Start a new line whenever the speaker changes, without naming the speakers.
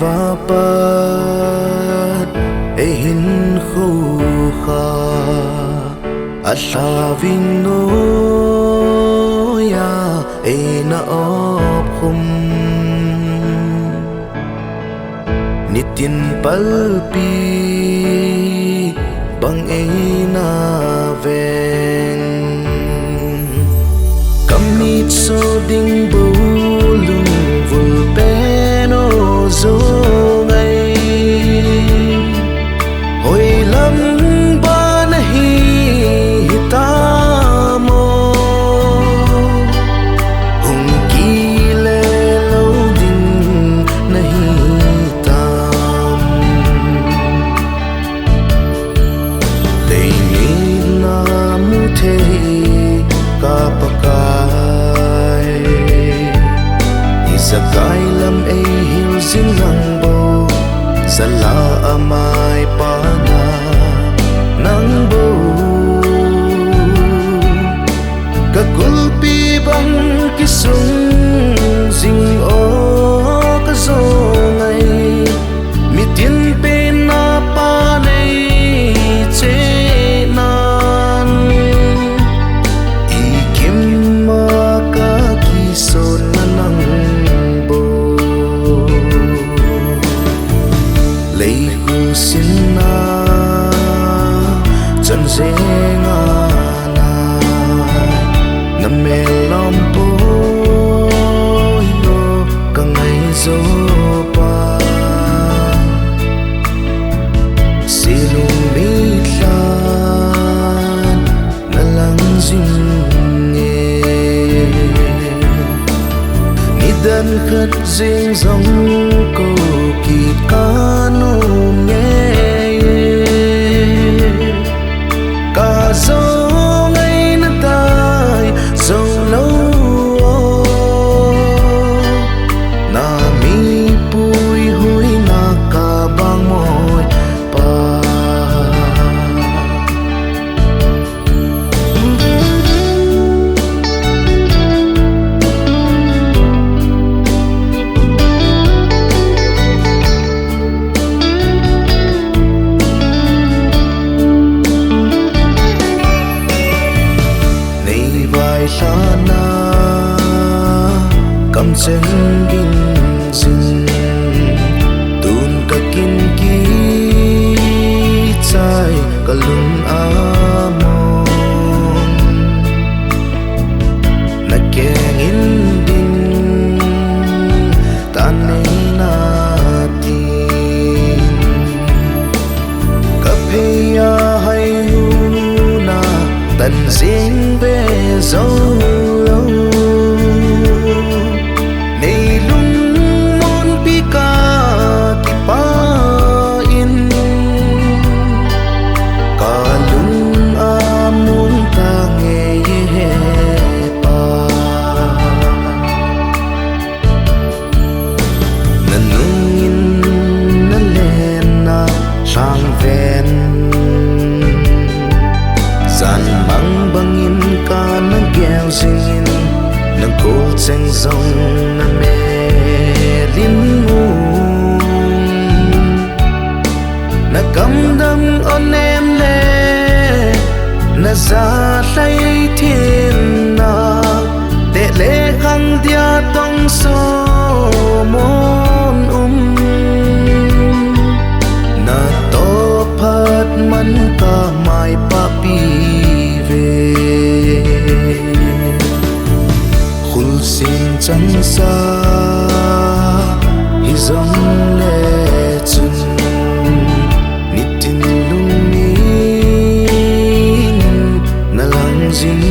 và pat e hin khu kha a sa vin no ya e na op khum nitin palpi bang e na ven kamit so ding bo lung vul peno zo ngai hoi lam ba nahi ta mo hung ki le lo ding nahi tam dei ni na mu the ka pakai Sakai lam ay hil sinang bo Sala amay pana nang bo Kakulpi bang kisung sing o kazongay Mitin pinapanay chenan Ikim makakison na nang lấy khu xin na chân dễ ngà na nằm mê lòng bối yo cả ngày dô pa si lung mít lan na lang dinh nghe ni đơn khất dinh dòng cô kỳ cano nghe cả gió ngay nát tai dầu lâu na mi bùi hôi na cả bang môi pa sana cầm chân kinh dừng tun ka kin ki chai ka lung amon na keng in din tan nei na tin ka pheya hai na tan zing ve zo nei lung mon pi ka ki pa in ka lung amun ta nge ye pa nan nung in na len na sang ven San mang bangin ka na gel singin nang cold sing song na melin mo na kamdam on em le na za lai thiên na để lệ khang dia tong so mon na to phat man ka mai papi khul sin chân sa hi zong le chun nitin lung ni na lang jing